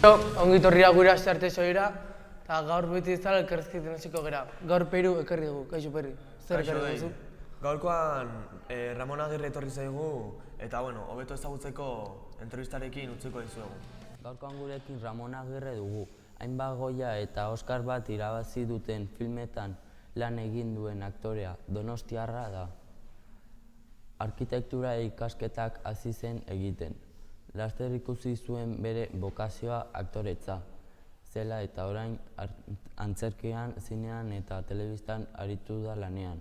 Ongi torria gure astearte soira, eta gaur beti ez dara elkarrezketen hasiko gera. Gaur Peru ekarri dugu, kaixo Perri, zer ekarri duzu? Gaurkoan Ramon Agirre etorri zaigu, eta hobeto ezagutzeko entrevistarekin utziko dizuegu. Gaurkoan gurekin Ramon Agirre dugu, hainbat Goya eta Oskar bat irabazi duten filmetan lan egin duen aktorea, donostiarra da. Arkitektura ikasketak hasi zen egiten. Laster ikusi zuen bere bokazioa aktoretza zela eta orain antzerkian, zinean eta telebistan aritu da lanean.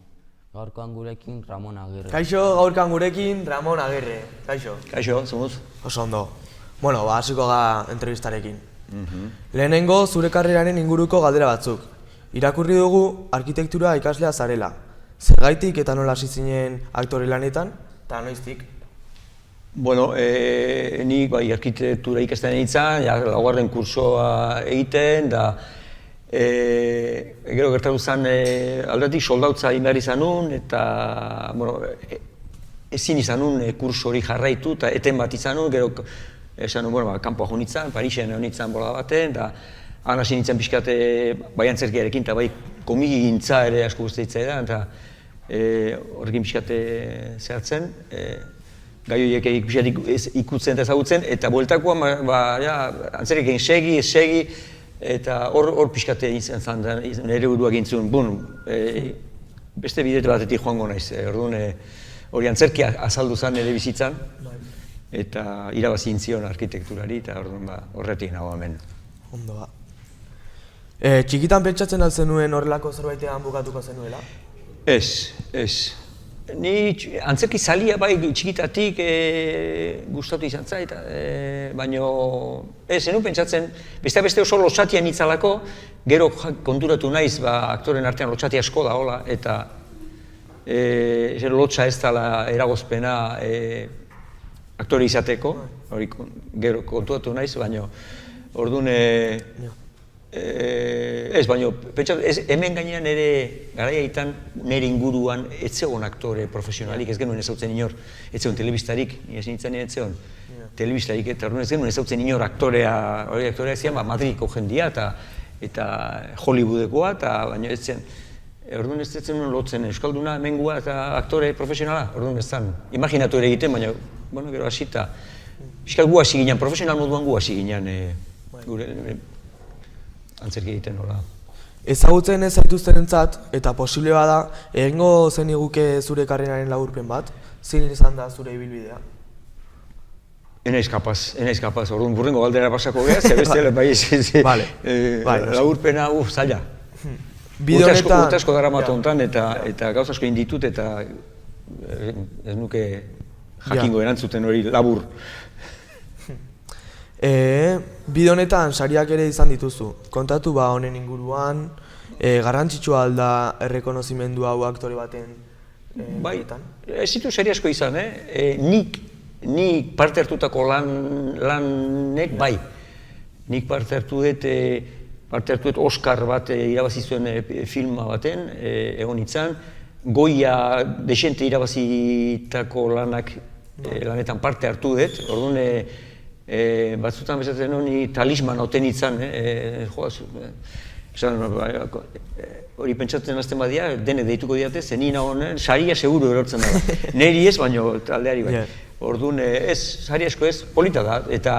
Gaurkoan gurekin Ramon Agirre. Kaixo, gaurkoan gurekin Ramon Agirre. Kaixo. Kaixo, zumuz? Oso ondo. Hasiko ga entrevistarekin. Lehenengo zure karreraren inguruko galdera batzuk. Irakurri dugu arkitektura ikaslea zarela. Zergaitik eta nola hasi zinen aktore lanetan, eta noiztik? Nik arkitektura ikasten nintzen, laugarren kursoa egiten, da gero gertatu zen aldetik soldautza egin behar izan nun, eta ezin izan nun kurso hori jarraitu, eta eten bat izan nun, gero esan nun, kanpoa jo nintzen, Parisen jo nintzen bola baten, eta han hasi nintzen pixkat bai antzerkiarekin, eta bai komiki gintza ere asko guztitzea da, eta horrekin pixkat zehatzen. Gai horiek ikutzen eta ezagutzen, eta bueltakoan antzerkekin segi, eta hor pixkate izan zen, nire buruak gintzun, beste bidete batetik joango naiz, hori antzerkia azaldu zen nire bizitzan, eta irabazi intzion arkitekturari, eta horretik nago hemen. Ondo ba. Txikitan pentsatzen alzenuen horrelako zerbaitean bukatuko zenuela? Ez. Ni antzerki zalia bai txikitatik gustatu izan zait, baina zenun pentsatzen, beste oso lotxatian itzalako, gero konturatu naiz aktoren artean lotxati asko da hola, eta lotxa ez dela eragozpena aktore izateko, gero konturatu naiz, baina orduan ez, baina hemen gainean ere garaiaitan nire inguruan ez zegoen aktore profesionalik, ez genuen ezautzen inor, ez zegoen telebistarik, nire nintzen ez zegoen telebistarik, eta ez genuen ezautzen inor aktorea zian, Madrideko jendia eta Hollywoodekoa, baina ez zen, orduan ez zen lotzen euskalduna, hemengua eta aktore profesionala, orduan ez zen, imaginatu ere egiten, baina, gero hasita, pixkat gu hasi ginen, profesional moduan gu hasi ginen, antzerki egiten nola. Ezagutzen ez zaituztenentzat, eta posible bada, egingo zeniguke zure karreraren laburpen bat, zein izan da zure ibilbidea? Enaiz kapaz, orduan burrengo galdera pasako geha, zebestele bai, laburpena, zaila. Urte asko dara matontan eta gauz asko inditut eta ez nuke jakingo erantzuten hori labur. Bide honetan sariak ere izan dituzu. Kontatu honen inguruan, garrantzitsua alda errekonozimendu hau aktore baten? Bai, ez ditu sari asko izan, nik parte hartutako lanek bai. Nik parte hartu dut Oskar bat irabazi zuen filma baten, egon nintzen. Goya desente irabazitako lanetan parte hartu dut, orduan batzutan bezatzen honi talisman hauten nintzen, hori pentsatzen azten badia, denek deituko diate, zen nina honen, saria seguru erortzen da. Neri ez, baina taldeari bai. Orduan ez, sari asko ez, polita da, eta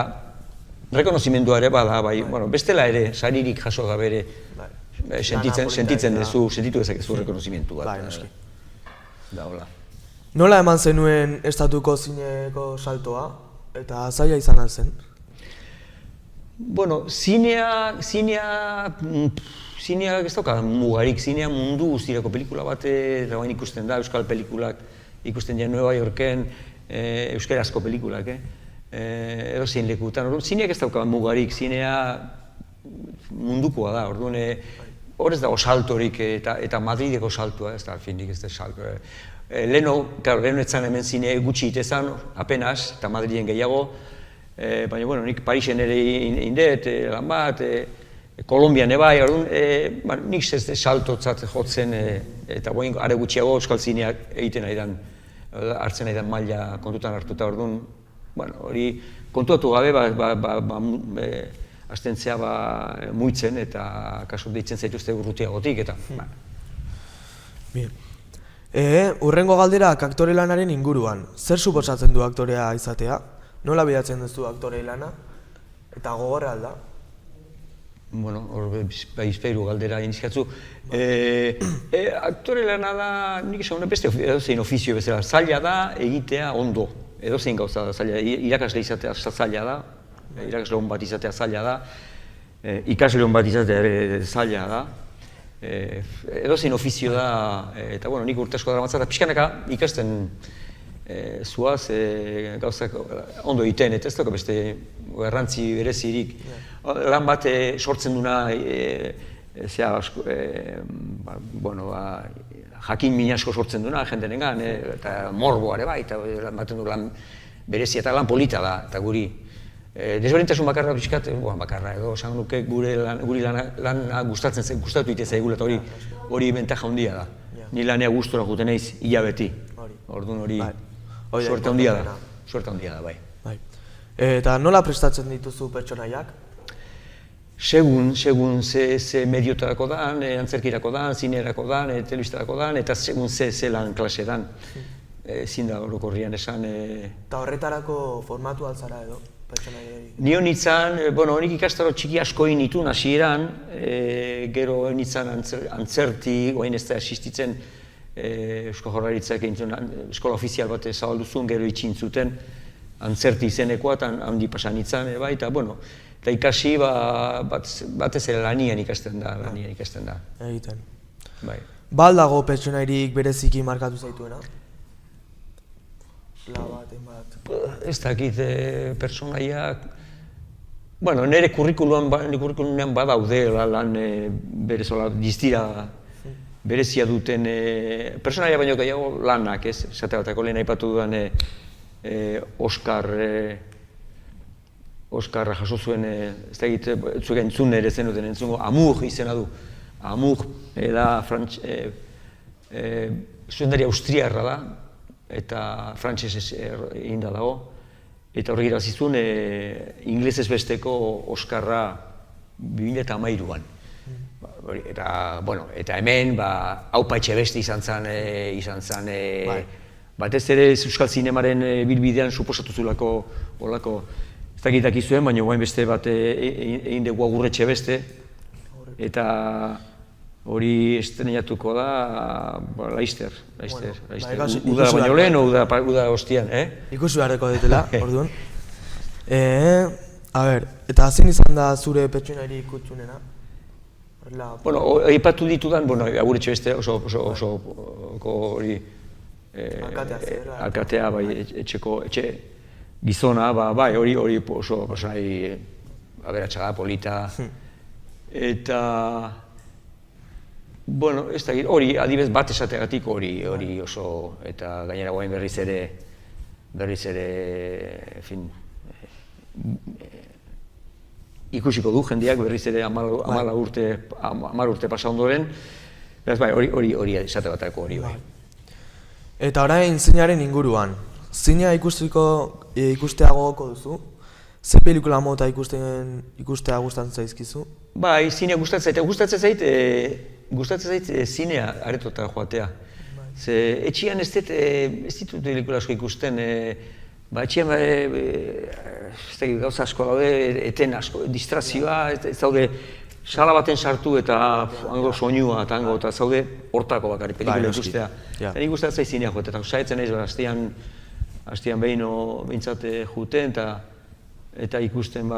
rekonozimendua ere bada, bai, bestela ere, saririk jaso gabe ere, sentitzen duzu, sentitu ezakezu rekonozimendu bat. Bai, noski. Da, hola. Nola eman zenuen estatuko zineko saltoa? Eta zaila izan alzen? Zinea ez dauka mugarik, zinea mundu guztirako pelikula bat bain ikusten da, euskal pelikulak ikusten dira Nueva Yorken, euskarazko pelikulak, edo zein lekutan. Zineak ez dauka mugarik, zinea mundukoa da, hor ez dago saltorik eta Madrideko saltua, ez da, findik ez da saltoa. Leheno etzan hemen zine gutxi itezan, apenas, eta Madriden gehiago, baina nik Parisen ere indet, lan bat, Kolombian ebai, nik ez saltotzat jotzen, eta are gutxiago euskal zineak egiten nahi hartzen nahi maila kontutan hartuta, hori kontuatu gabe, astentzea muitzen eta kaso deitzen zaituzte urrutiagotik eta Bien. Urrengo galderak aktore lanaren inguruan. Zer suposatzen du aktorea izatea? Nola bilatzen duzu aktore lana? Eta gogorra alda? Bueno, hor bizpairu galdera inizkatzu. Aktore lana da, nik esan beste edozein ofizio bezala, zaila da egitea ondo. Edozein gauza da zaila, irakasle izatea zaila da, irakasle hon bat izatea zaila da, ikasle hon bat izatea ere zaila da. Edozein ofizio da, eta bueno, nik urte asko dara matzat, pixkanaka ikasten zuaz gauzak ondo egiten, eta ez dago beste garrantzi berezirik. Lan bat sortzen duna, jakin min asko sortzen duna jendenengan, eta morboare bai, eta baten du lan berezia eta lan polita da, eta guri. Desberdintasun bakarra pixkat, bakarra edo, esan nuke guri lana gustatu ite zaigula, eta hori bentaja handia da. Ni lanea gustora juten naiz hilabeti. Orduan hori suerte handia da, bai. Eta nola prestatzen dituzu pertsonaiak? Segun ze mediotarako dan, antzerkirako dan, zinerako dan, telebistarako dan, eta segun ze lan klase dan. Ezin da orokorrian esan. Eta horretarako formatu altzara edo? Nio nintzen, nik ikastaro txiki asko egin nituen hasieran, gero nintzen antzerti, oain ez da asistitzen Eusko Jaurlaritzak eskola ofizial bat zabaldu zuen, gero itxin zuten antzerti izenekoa, eta handi pasan nintzen, eta ikasi batez ere lanian ikasten da. Egiten. Ba aldago pertsonairik bereziki markatu zaituena? Ez dakit pertsonaiak, nire kurrikulumean badaude lan berezola diztira berezia duten pertsonaia baino gehiago lanak, ez? Esate batako lehen aipatu dudan Oskarra jaso zuen, ez dakit, zuek entzun ere zenuten entzungo, Amour izena du. Amour da zuzendari austriarra da, eta frantsesez eginda dago, eta horrek irabazizun inglesez besteko Oskarra 2013an. Eta hemen, Aupa Etxebeste izan zen, batez ere Euskal Zinemaren bilbidean suposatu zulako olako, ez dakitak izuen, baina guain beste bat egin dugu Agur Etxebeste, eta hori estrenatuko da Laster. Uda baino lehen, uda ostian, Ikusi beharreko dutela, orduan. Eta zein izan da zure pertsonairi kutsunena? Aipatu ditudan, Agur Etxebeste oso hori alkatea, etxeko gizona, hori oso personai aberatsa da, polita, eta ez da, hori adibez bat esateagatik hori oso, eta gainera guain berriz ere, ikusiko du jendeak berriz ere 10 urte pasa ondoren, beraz hori esate batako hori bai. Eta orain zinaren inguruan, zinea ikustea gogoko duzu? Ze pelikula mota ikustea gustatzen zaizkizu? Bai, zinea gustatzen zait zinea aretotara joatea. Etxian ez ditut pelikula asko ikusten, etxian gauza asko daude, eten asko, distrazioa, ez daude sala baten sartu eta hango soinua eta zaude hortako bakarrik pelikula ikustea. Nik gustatzen zait zinea joatea, eta saiatzen naiz hastian behin behintzat juten eta ikusten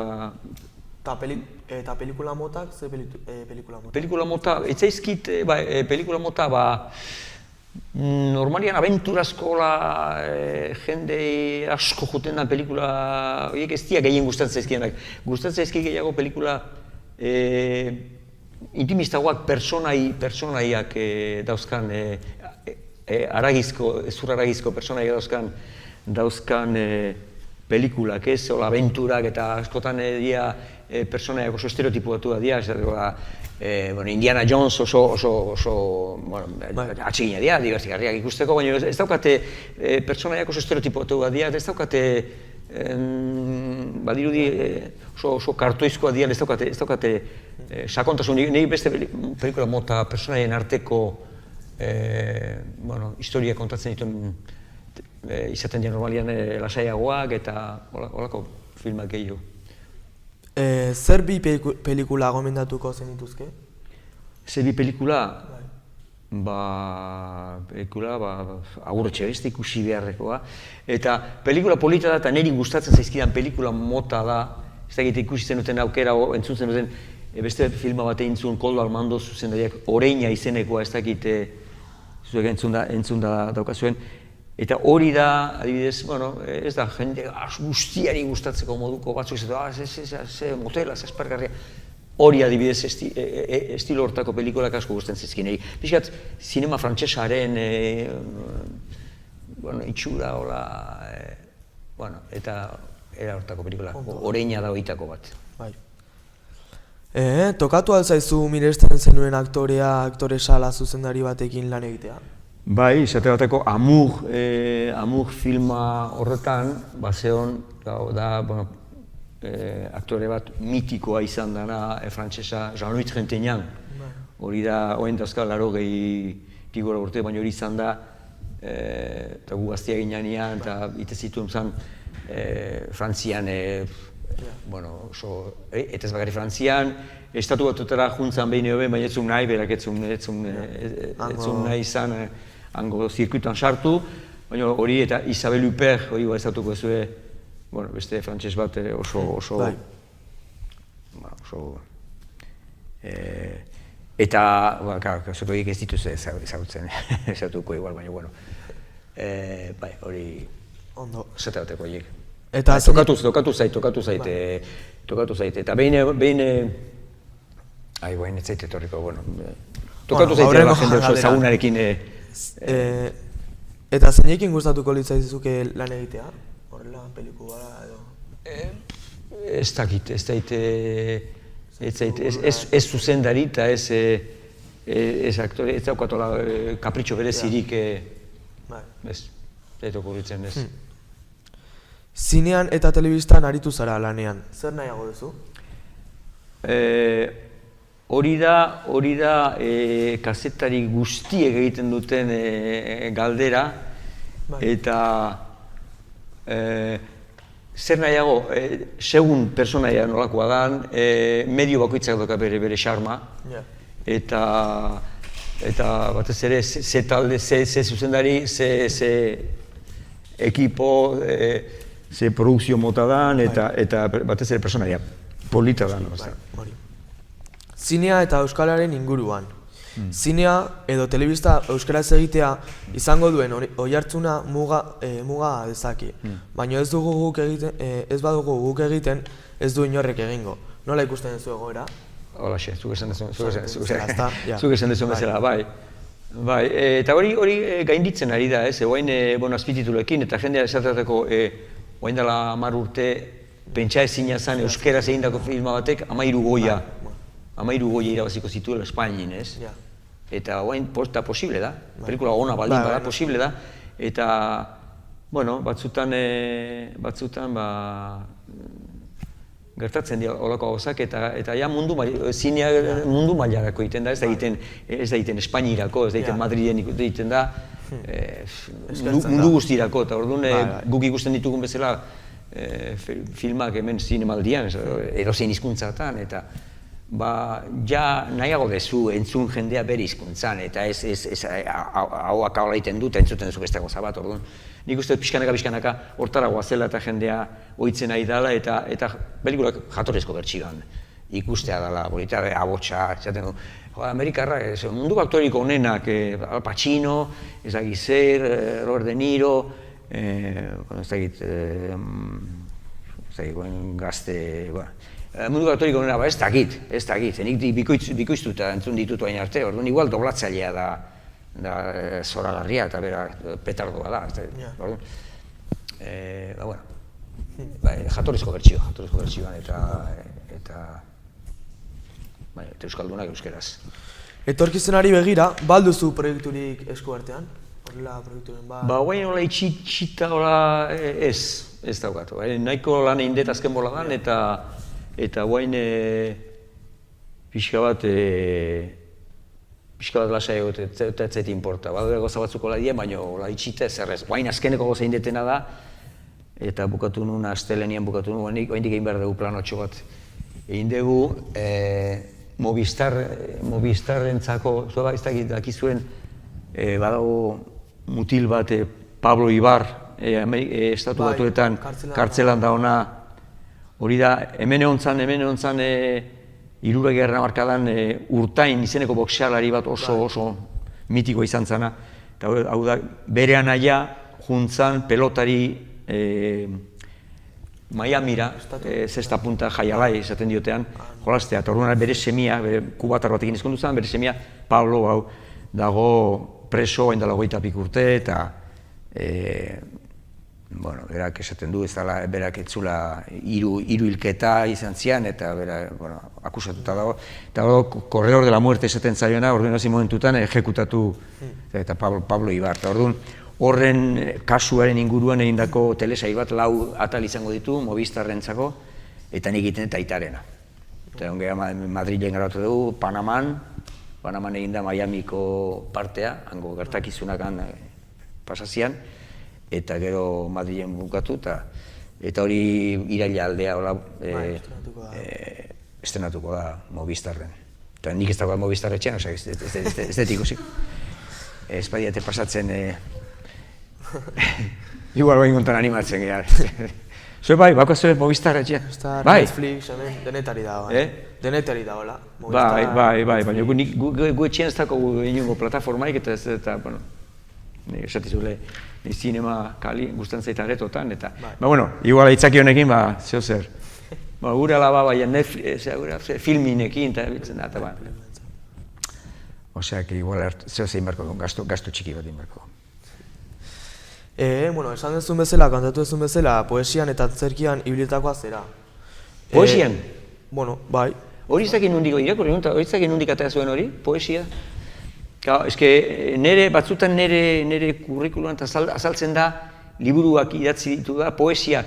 Eta pelikula motak, ze pelikula mota? Pelikula mota, etzaizkit pelikula mota normalian abenturazkoa jende asko juten da pelikula, horiek ez dira gehien gustatzen zaizkienak. Gustatzen zaizki gehiago pelikula intimistagoak personaiak dauzkan, ezur aragizko personaiak dauzkan pelikulak, ez, hola abenturak eta askotan dira personaiak oso estereotipatu da dira, Indiana Jones oso atxigina dira, dibertigarriak ikusteko, baina ez daukate personaiak oso estereotipatu da dira, ez daukate badirudi oso kartoizkoa dian, ez daukate sakontasun, nahi beste pelikula mota personaien arteko historia kontatzen dituen izaten dira normalian lasaiagoak eta holako filmak gehiago. Zer bi pelikula gomendatuko zenituzke? Zer bi pelikula? Pelikula Agur Etxebeste ikusi beharrekoa. Eta pelikula polita da eta niri gustatzen zaizkidan pelikula mota da. Ez dakit ikusi zenuten aukera, entzun zenuten beste filma bat egin zuen Koldo Armando zuzendariak Oreina izenekoa, ez dakit zuek entzun da daukazuen. Eta hori da, adibidez, ez da jende guztiari gustatzeko moduko batzuk ze motela, ze aspergarria. Hori adibidez estilo hortako pelikulak asko gustatzen zaizkin. Pixkat, zinema frantsesaren itxura, eta era hortako pelikula, Oreina da horietako bat. Tokatu alzaizu miresten zenuen aktore sala zuzendari batekin lan egitea? Bai, izate bateko Amur filma horretan, bazeon, aktore bat mitikoa izan dena frantsesa Jean-Louis Trintignant. Hori da, oen dauzka, 80 gora urte, baina hori izan da, eta gu gaztia ginean, eta ite zituen zen Frantzian, eta ez bakari Frantzian, estatu batutara juntzan behin eo baina etzun nahi, berak etzun nahi izan hango zirkuituan sartu, baina hori eta Isabel Huppert, hori estatuko ezue, beste frantses bat oso... Eta, zoko ez dituz ezagutzen, ezatuko igual, baina, hori... Zate bateko horiek. Tokatu zait, eta behin... ez zaite etorriko, tokatu zaite la jende oso ezagunarekin... Eta zeinekin gustatuko litzaizuke lan egitea? Horrela, pelikula edo... Ez dakit, ez zuzendari eta ez aktore, ez daukatola kapritxo berezirik... Ez, zaitu okurritzen ez. Zinean eta telebistan aritu zara lanean, zer nahiago duzu? Hori da kazetari guztiek egiten duten galdera, eta zer nahiago, segun personaia nolakoa dan, medio bakoitzak doka bere xarma, eta batez ere ze talde, ze zuzendari, ze ekipo, ze produkzio mota dan, eta batez ere personaia polita dan. Zinea eta euskalaren inguruan. Zinea edo telebista euskaraz egitea izango duen oihartzuna muga dezaki. Baina ez badugu guk egiten, ez du inorrek egingo. Nola ikusten duzu egoera? Holaxe, zuk esan duzun bezala, bai. Eta hori gainditzen ari da, egoain azpititulekin, eta jendea esatateko oain dela 10 urte pentsa ezina zen euskaraz egindako filma batek 13 goia. 13 goia irabaziko zituela Espainin, ez? Eta oain posible da, pelikula ona baldin bada posible da, eta, batzutan gertatzen dira holako gauzak, eta ja zinea mundu mailarako egiten da, ez da egiten Espainirako, ez da egiten Madriden egiten da, mundu guztirako, eta orduan guk ikusten ditugun bezala filmak hemen zinemaldian, edozein hizkuntzatan, eta ja nahiago dezu entzun jendea bere hizkuntzan, eta ez hauak haula egiten dut, entzuten duzu beste gauza bat, orduan. Nik uste pixkanaka hortara goazela eta jendea ohitzen ari dela, eta pelikulak jatorrezko bertsioan ikustea dela, bolita, abotsa, esaten du. Amerikarra, munduko aktoriko honenak, Al Pacino, Ezagizer, Robert De Niro, gazte, munduko aktoriko honena, ez dakit, nik bikoiztuta entzun ditut hain arte, orduan igual doblatzailea da zoragarria eta bera petardoa da, orduan, jatorrizko bertsioan eta euskaldunak euskeraz. Etorkizunari begira, balduzu proiekturik esku artean? Horrela proiekturen bat? Guain hola itxita hola ez. ez daukat. Nahiko lan egin dut azken boladan eta guain pixka bat lasai egot, ez zait inporta. Badure goza batzuko ladien, baina itxita ez errez. Guain azkeneko goza egin detena da, eta bukatu nuen, astelenian bukatu nuen, oindik egin behar dugu planotxo bat. Egin dugu Movistarrentzako, zuela ez dakizuen, badago mutil bat, Pablo Ibar, estatu batuetan kartzelan da ona, hori da, hemen egon zan, Hirugarren hamarkadan Urtain izeneko boxealari bat oso mitiko izan zana. Eta hau da, bere anaia juntzan pelotari Miamira, zesta punta jaialai esaten diotean, jolastea. Eta orduan bere semia, kubatar batekin izkondu zen, bere semia Pablo hau dago preso, hain dela 25 urte, eta berak esaten du, ez dela, berak etzula hiru hilketa izan zian, eta akusatuta dago. Eta Corredor de la Muerte esaten zaiona, orduan hasi momentutan ejekutatu, eta Pablo Ibar. Orduan, horren kasuaren inguruan egindako telesail bat 4 atal izango ditu, Movistarrentzako, eta nik egiten eta Aitarena. Eta ongea Madrilen grabatu dugu, Panaman eginda Miamiko partea, hango gertakizunak pasazian, eta gero Madrilen bukatu, eta hori iraila aldea estrenatuko da Movistarren. Eta nik ez dagoa Movistarretxean, ez dut ikusik. Ez badiate pasatzen, igual bain gontan animatzen gara. Zue bai, bako zuen Movistarretxean? Netflix, hemen, denetari dago. Denetari dagoela. Bai, baina gu etxean ez dago inongo plataformaik, eta, bueno, esatizule, zinema kali, guztan zaita aretotan, eta, igual aitzaki honekin, zeo zer. Gure alaba baina filminekin, eta biltzen da, eta osea, igual zeo zein barko dugu, gasto txiki bat inbarko dugu. Esan duzun bezala, kantatu duzun bezala, poesian eta antzerkian ibilitakoa zera. Poesian? Bai. Hori izakin nundik, irakurri nunta, hori izakin nundik atea zuen hori, poesia? Batzutan nire kurrikuluan azaltzen da, liburuak idatzi ditu da, poesia.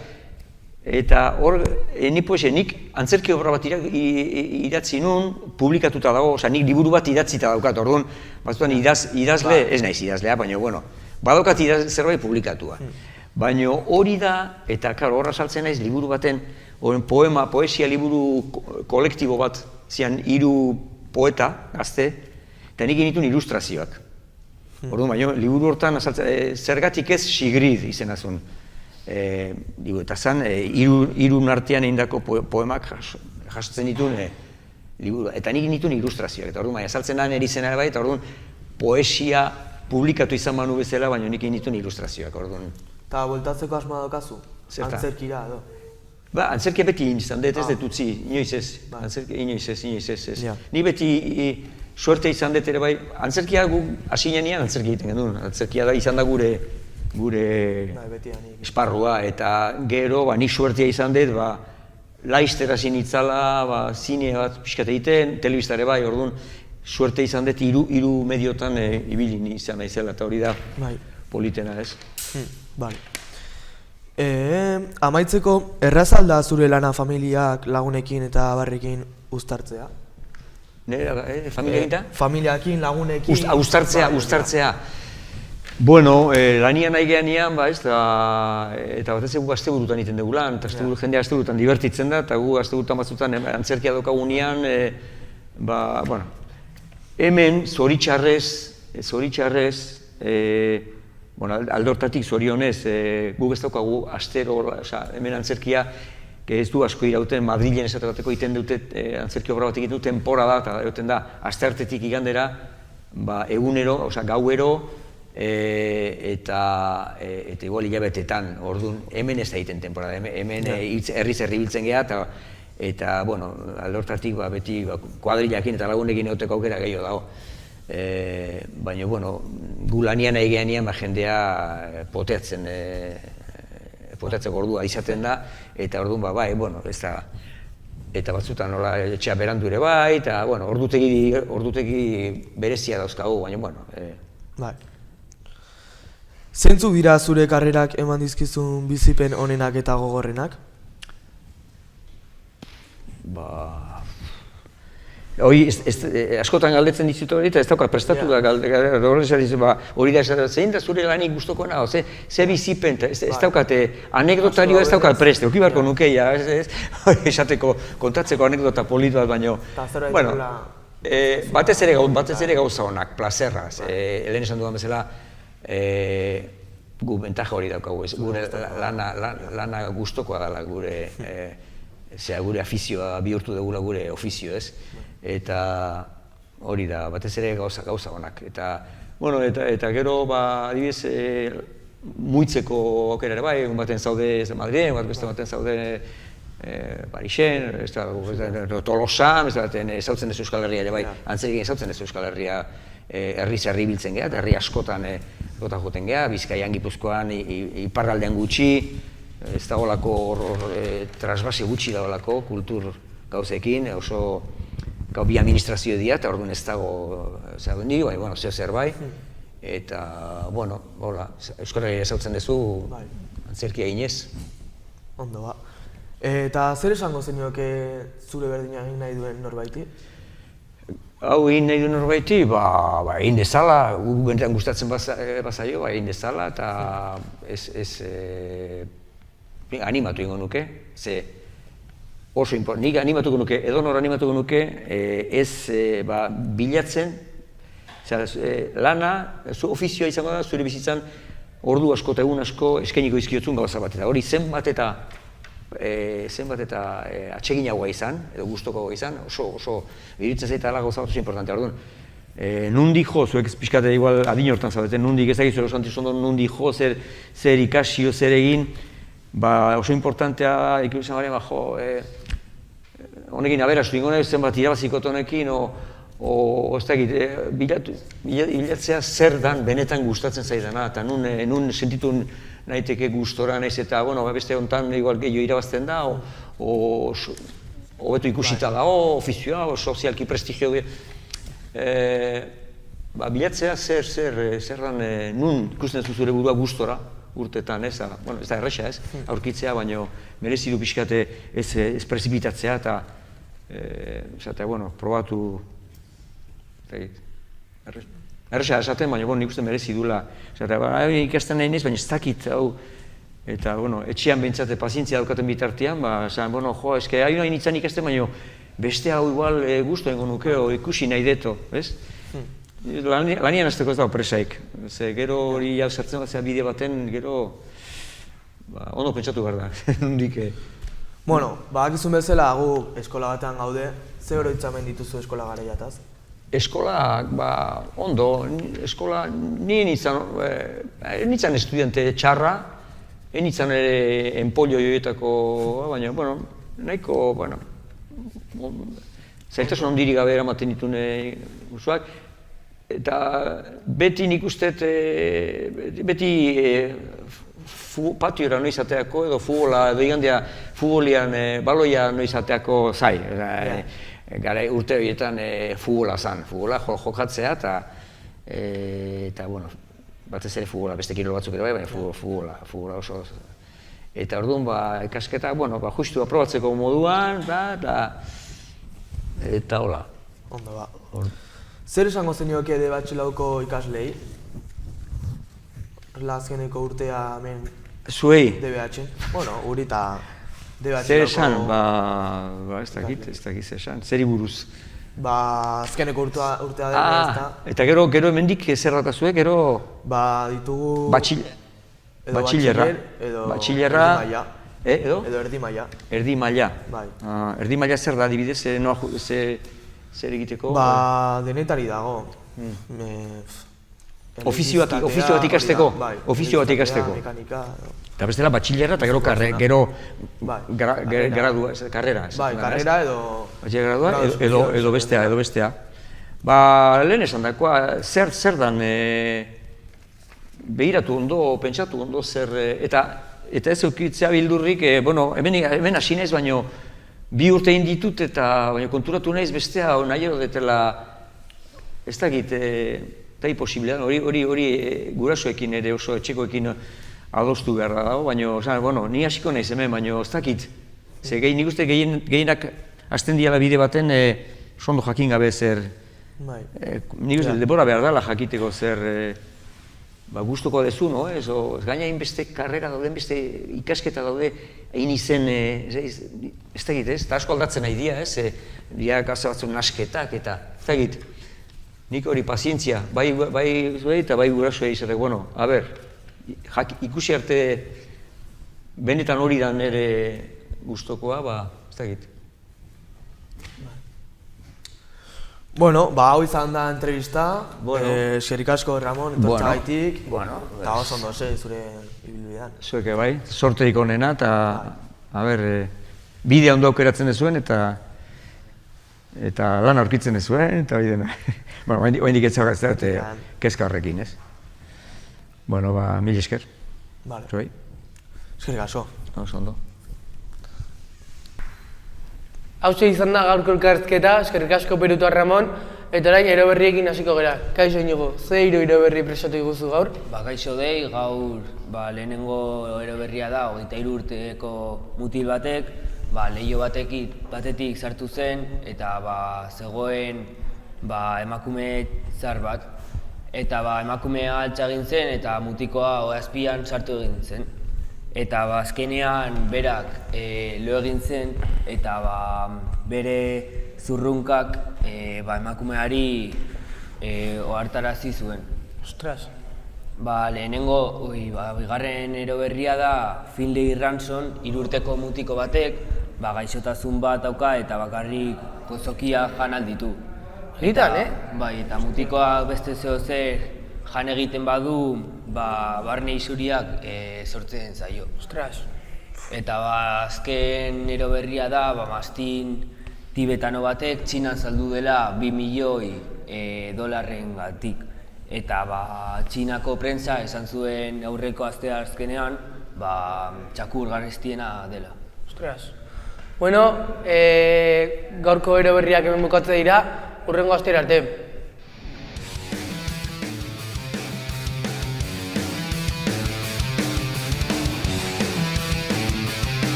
Eta hor, nik antzerki obra bat idatzi nun, publikatuta dago, oza, nik liburu bat idatzita daukat, orduan, batzutan idazle, ez naiz idazlea, baina, badaukat zerbait publikatua. Baina hori da, eta horra saltzen naiz, liburu baten, poesia liburu kolektibo bat, zian 3 poeta, gazte, eta nik initun ilustrazioak. Orduan, baina, liburu hortan, zergatik ez Sigrid izenazun. Eta zan, 3 artean egindako poemak jasotzen ditun liburu. Eta nik initun ilustrazioak. Eta orduan, baina, saltzen da nire izena bai, eta orduan, poesia publikatu izan manu bezala, baina nik initun ilustrazioak. Eta bueltatzeko asma daukazu? Antzerkira, edo? Antzerkia beti izan dut, ez dut utzi, inoiz ez. Inoiz ez. Ni beti suerte izan dut ere bai, antzerkia gu hasi ginean antzerkia egiten genuen. Antzerkia da izan da gure esparrua, eta gero nik suertea izan dut, laizter hasi nitzala, zine bat pixkat egiten, telebistare bai, orduan, suerte izan dut 3 mediotan ibili izan naizela, eta hori da politena ez. Amaitzeko, errazalda zure lana familiak, lagunekin eta abarrekin uztartzea? Nire, familiakin eta? Familiakin, lagunekin... Uztartzea. Bueno, lanian nahi gehan eta batez egu asteburutan iten dugu lan, eta jendea asteburutan divertitzen da, eta gu asteburutan batzutan antzerkia daukagunean, hemen zoritxarrez, alde hortatik zorionez, guk ez daukagu astero, hemen antzerkia, ez du asko irauten, Madrilen esaterateko egiten dute, antzerki obra bat egiten du, temporada, eta egiten da, asteartetik igandera, egunero, gauero, eta igual hilabetetan, orduan, hemen ez da egiten temporada, hemen herriz biltzen geha, eta, alde hortatik beti kuadrilakin eta lagunekin egoteko aukera gehiago dago. Baina, gu lanian nahi gehanean jendea poteatzeko ordua izaten da, eta orduan, ez da, eta batzutan etxea berandu ere bai, eta ordutegi berezia dauzkagu, baina, Zeintzuk dira zure karrerak eman dizkizun bizipen onenak eta gogorrenak? Hori, askotan galdetzen dizut hori, eta ez daukat prestatu da hori da zein da zure lanik gustokoena, ze bizipen, ez daukat, anekdotario ez daukat preste, oki barko nuke, esateko, kontatzeko anekdota polit bat baino. Bueno, batez ere gauza honak, plazerra, lehen esan dudan bezala, gu bentaja hori daukagu, gure lana gustokoa dela, gure afizioa bihurtu dugula gure ofizio, ez? Eta hori da, batez ere gauza honak. Eta gero, adibidez, muitzeko aukera ere bai, egun baten zaude Madriden, beste baten zaude Parixen, Tolosan, ezautzen ez Euskal Herria ere bai, antzerien ezautzen ez Euskal Herria herri biltzen geha, eta herri askotan joten geha, Bizkaian, Gipuzkoan, iparraldean gutxi, ez dagoelako trasbase gutxi dagoelako kultur gauzekin, oso bi administrazio dira, eta orduan ez dago zagoen bai, zer bai, eta, hola, Euskal Herria ezautzen duzu antzerkia eginez. Ondo, Eta zer esango zenioke zure berdina egin nahi duen norbaiti? Hau egin nahi duen norbaiti, egin dezala, benetan gustatzen bazaio, egin dezala, eta animatu egingo nuke, nik animatuko nuke, edonor animatuko nuke, ez bilatzen, lana, zu ofizioa izango da, zure bizitzan, ordu asko eta egun asko eskainiko izkiotzun gauza bat, eta hori zenbat eta atseginagoa izan, edo gustokoa izan, oso iruditzen zaita ala gauza oso importantea. Orduan, nundik jo, zuek pixkate igual adin hortan zaudeten, nundik ez dakizu erosantiz ondo, nundik jo, zer ikasio, zer egin, oso importantea ikusten garen, honekin aberastu ingo nahi zenbat irabazikot honekin, ez dakit, bilatzea zer dan benetan gustatzen zaidana, eta nun sentitu nahiteke gustora nahiz eta, beste honetan igual gehiago irabazten da, hobetu ikusita dago, ofizioa, sozialki prestigio. Bilatzea zer dan nun ikusten zu zure burua gustora, urtetan, ez da erresa ez, aurkitzea, baina merezi du pixkate ez prezipitatzea eta probatu erresa esaten, baina nik uste merezi duela ikasten nahi naiz, baina ez dakit eta etxean behintzate pazientzia daukaten bitartean eske hain nahi nintzen ikasten, baina beste hau igual gustu egingo nuke ikusi nahi deto, ez? Lanian azteko ez dago presaik, gero hori sartzen batzea bide baten, gero ondo pentsatu behar da, nondik. Bakizun bezala gu eskola batean gaude, ze oroitzamen dituzu eskola garaiataz? Eskola, ondo, eskola, ni nintzen estudiante txarra, nintzen ere enpolio joietako, baina, nahiko, zailtasun ondirik gabe eramaten ditune guzuak, eta beti nik usteet, beti patioera noiz ateako, edo futbola, edo igandea futbolian, baloia noiz ateako zai. Urte horietan futbola zan, futbola jokatzea eta, batez ere futbola, beste kirol batzuk ere bai, baina futbola oso. Eta orduan, ikasketa, justu aprobatzeko moduan, eta hola. Ondo, zer esango zenioke de batxilauko ikaslei? Azkeneko urtea hemen zuei? DBH-en. Uri eta DBH-en. Zer esan? Ez dakit zer esan. Zeri buruz? Azkeneko urtea dela ez da. Eta gero hemendik zer datazue, gero? Ditugu... Batxillerra. Edo erdi maila. Edo? Edo erdi maila. Erdi maila. Bai. Erdi maila zer da, adibidez, zer egiteko? Denetari dago. Ofizio bat ikasteko? Ofizio bat ikasteko. Mekanika. Eta bestela batxillerra eta gero gradua, karrera. Bai, karrera edo bestea. Lehen esan dakoa, zer dan behiratu ondo, pentsatu ondo zer, eta ez eukitzea bildurrik, hemen hasi naiz, baina bi urte egin ditut eta konturatu naiz bestea nahi edo detela, ez dakit, eta posiblea, hori gurasoekin ere oso etxekoekin adostu behar da dago, baina, bueno, ni hasiko naiz hemen, baina ez dakit. Ze nik uste gehienak hasten diala bide baten sondo jakin gabe zer, nik uste denbora behar dela jakiteko zer gustuko dezu, no? Ez gaina hainbeste karrera daude, hainbeste ikasketa daude, hain izen, ez dakit, ez? Eta asko aldatzen nahi dira, ez? Dira gauza batzun nasketak eta, ez dakit. Nik hori pazientzia, bai zuei eta bai gurasoei izatek, bueno, a ber, ikusi arte benetan hori da nire gustokoa, ez dakit. Bueno, hau izan da entrevista, eskerrik asko Ramon, etortzagaitik, eta oso ondo zure ibilbidean. Zuek bai, sorterik onena, eta, a ber, bidea ondo aukeratzen dezuen, eta lan aurkitzen dezuen, eta hori dena. Bueno, oindik etzaga ez dut, kezka horrekin, ez? Bueno, mil esker. Zuei? Eskerrik asko. Oso ondo. Hauze izan da gaurko elkarrizketa, eskerrik asko Peruto Ramon, eta orain eroberriekin hasiko gara. Kaixo Inigo, ze eroberri presatu iguzu gaur? Kaixo dei, gaur lehenengo eroberria da, 23 urteko mutil batek, leiho batetik sartu zen, eta zegoen emakume zar bat. Eta emakumea altxa egin zen, eta mutikoa azpian sartu egin zen. Eta azkenean berak lo egin zen, eta bere zurrunkak emakumeari ohartarazi zuen. Ostras. Lehenengo, bigarren eroberria da Finley Ransom, 3 urteko mutiko batek, gaixotasun bat dauka eta bakarrik gozokia jan alditu. Egitan, Bai, eta mutikoak beste zehozer jan egiten badu, barne isuriak sortzen zaio. Ostras. Eta azken eroberria da, mastin tibetano batek Txinan saldu dela 2 milioi dolarren gatik. Eta Txinako prentsa esan zuen aurreko astea azkenean, txakur garestiena dela. Ostras. Bueno, gaurko eroberriak hemen bukatze dira, hurrengo astera arte.